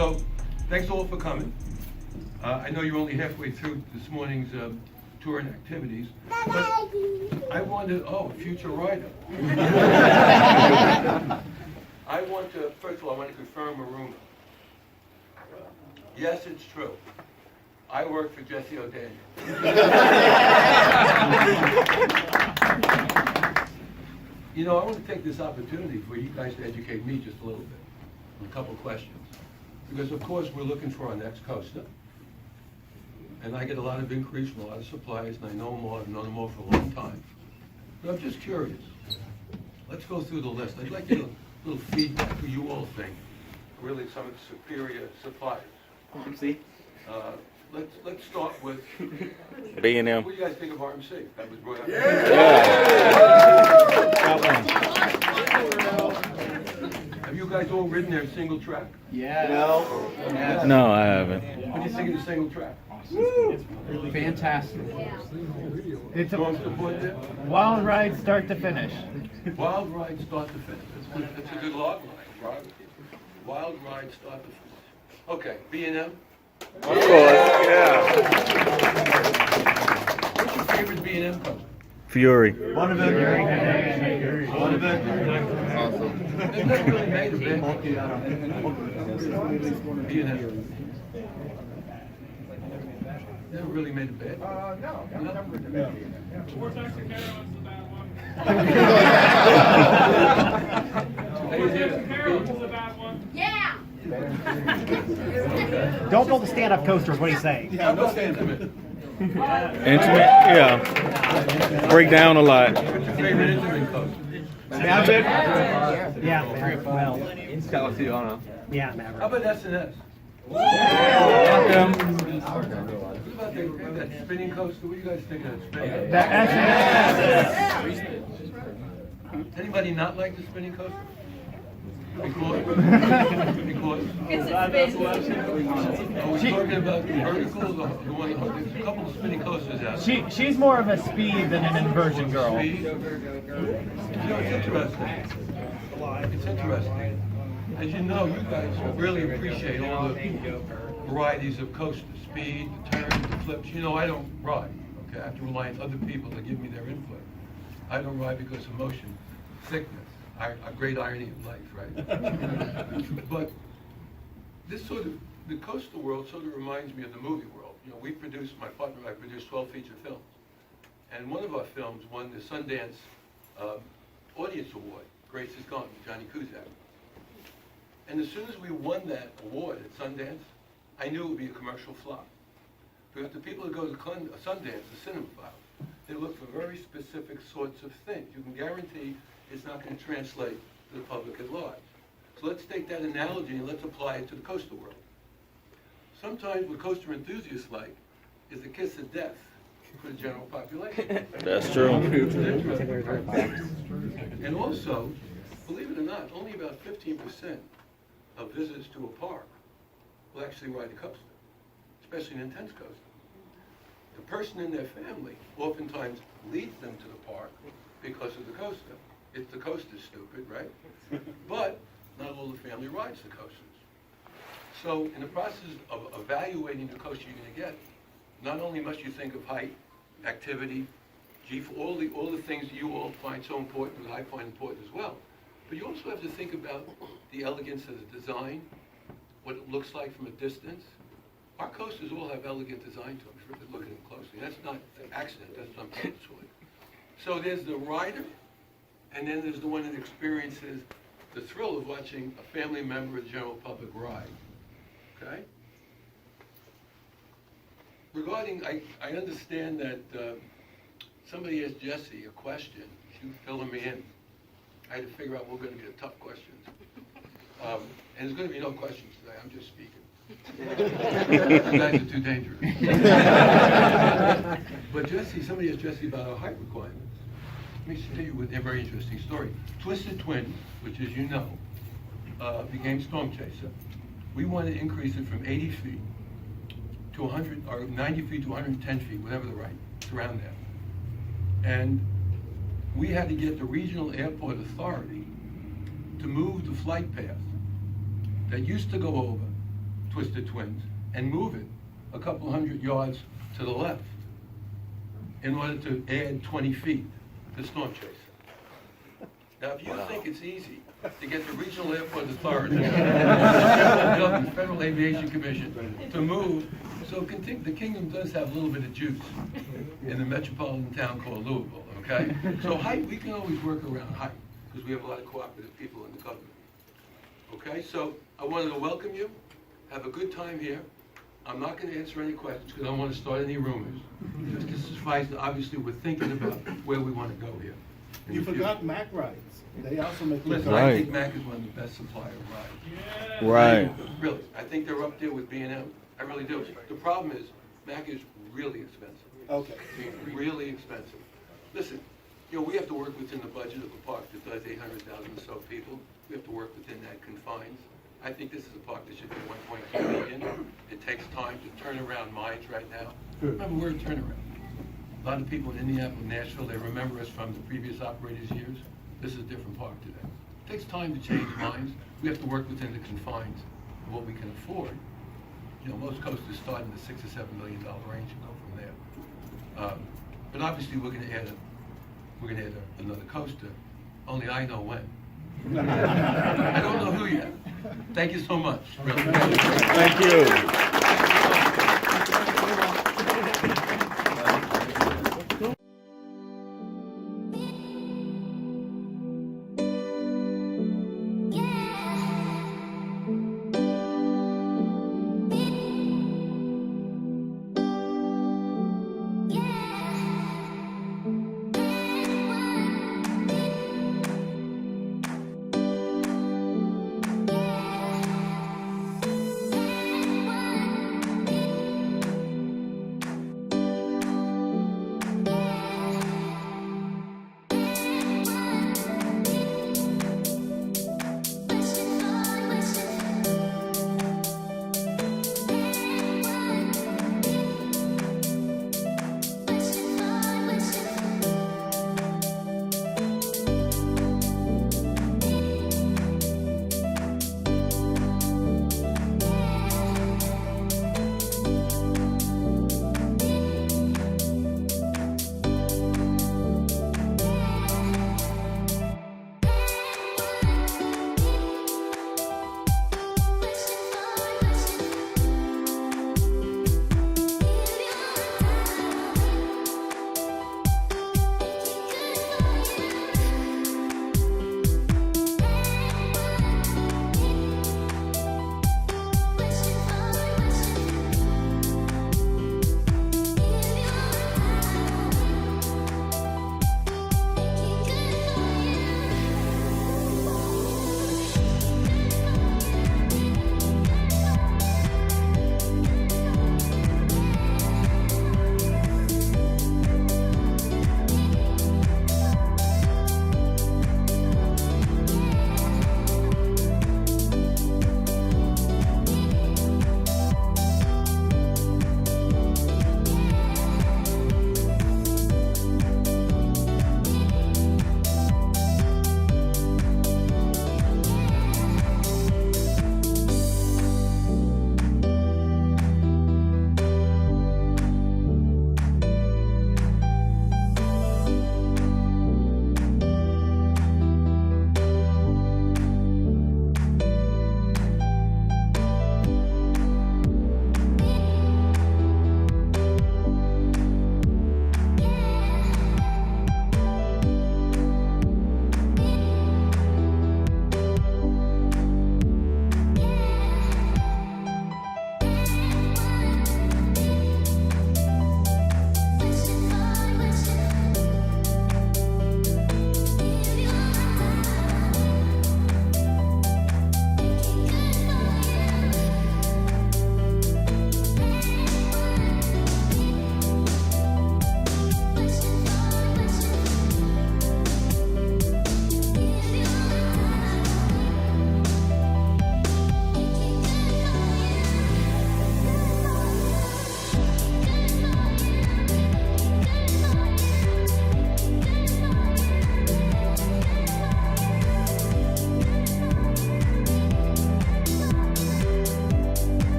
So, thanks all for coming. I know you're only halfway through this morning's tour and activities, but I want to, future rider. I want to, first of all, I want to confirm a rumor. Yes, it's true. I work for Jesse O'Daniel. You know, I want to take this opportunity for you guys to educate me just a little bit on a couple questions. Because, of course, we're looking for our next coaster. And I get a lot of inquiries from a lot of suppliers, and I know them all. I've known them all for a long time. But I'm just curious. Let's go through the list. I'd like to get a little feedback who you all think are really some of the superior suppliers. RMC? Let's start with B&M. What do you guys think of RMC? That was brought up. Have you guys all ridden their single track? Yeah. No. Yeah. No, I haven't. What do you think of the single track? Fantastic. It's a support there? Wild ride start to finish. Wild ride start to finish. That's a good log line, right? Wild ride start to finish. Okay, B&M? Of course, yeah. What's your favorite B&M coaster? Fury. One of it. One of it. Awesome. They've never really made a bid. B&M. Never really made a bid. No. Vortex and Carolyn's the bad one. Vortex and Carolyn's the bad one. Yeah! Don't build a stand-up coaster is what he's saying. Yeah, no intimate. Intimate, yeah. Break down a lot. What's your favorite intimate coaster? Maverick? Yeah, Maverick. Well, Galaxy, I don't know. yeah, How Maverick. about S&S? Yeah. What about that spinning coaster? What do you guys think of that spinning? Anybody not like the spinning coaster? Because? It's a Are we talking about the vertical, the one, there's a couple of spinning coasters out there. She's more of a speed than an inversion girl. Speed. You know, it's interesting. It's interesting. As you know, you guys really appreciate all the varieties of coasters, speed, the turns, the flips. You know, I don't ride, okay? I have to rely on other people to give me their input. I don't ride because of motion sickness. A great irony of life, right? But this sort of, the coastal world sort of reminds me of the movie world. You know, my partner and I produced 12 feature films. And one of our films won the Sundance Audience Award, Grace is Gone, with Johnny Cusack. And as soon as we won that award at Sundance, I knew it would be a commercial flop. Because the people who go to Sundance, the cinephiles, they look for very specific sorts of things. You can guarantee it's not going to translate to the public at large. So let's take that analogy and let's apply it to the coastal world. Sometimes what coaster enthusiasts like is the kiss of death for the general population. That's true. And also, believe it or not, only about 15% of visitors to a park will actually ride a coaster, especially an intense coaster. The person in their family oftentimes leads them to the park because of the coaster. It's the coaster's stupid, right? But not all the family rides the coasters. So in the process of evaluating the coaster you're going to get, not only must you think of height, activity, all the things that you all find so important, that I find important as well, but you also have to think about the elegance of the design, what it looks like from a distance. Our coasters all have elegant design to them, if you look at them closely. That's not an accident, that's done purposefully. So there's the rider, and then there's the one that experiences the thrill of watching a family member of the general public ride, okay? Regarding, I understand that somebody asked Jesse a question. She was filling me in. I had to figure out what were going to be the tough questions. And there's going to be no questions today. I'm just speaking. You guys are too dangerous. But somebody asked Jesse about our height requirements. Let me tell you a very interesting story. Twisted Twins, which as you know, became Storm Chaser. We wanted to increase it from 80 feet to 100, or 90 feet to 110 feet, whatever the right, it's around there. And we had to get the regional airport authority to move the flight path that used to go over Twisted Twins and move it a couple hundred yards to the left in order to add 20 feet to Storm Chase. Now, if you think it's easy to get the Regional Airport Authority, the Federal Aviation Commission, to move, so the kingdom does have a little bit of juice in the metropolitan town called Louisville, okay? So height, we can always work around height, because we have a lot of cooperative people in the government. Okay, so I wanted to welcome you, have a good time here. I'm not going to answer any questions, because I don't want to start any rumors. Just to suffice, obviously, we're thinking about where we want to go here. in You the forgot future. Mac rides. They also make. Listen, Right. I think Mac is one of the best supplier of rides. Right. Really, I think they're up there with B&M. I really do. The problem is, Mac is really expensive. Okay. I mean, really expensive. Listen, we have to work within the budget of a park that does 800,000 or so people. We have to work within that confines. I think this is a park that should be 1.2 million. It takes time to turn around minds right now. Remember, we're a turnaround. A lot of people in Indianapolis, Nashville, they remember us from the previous operators' years. This is a different park today. It takes time to change minds. We have to work within the confines of what we can afford. Most coasters start in the $6 or $7 million range and go from there. But obviously, we're going to add another coaster. Only I know when. I don't know who yet. Thank you so much. Really. Thank you.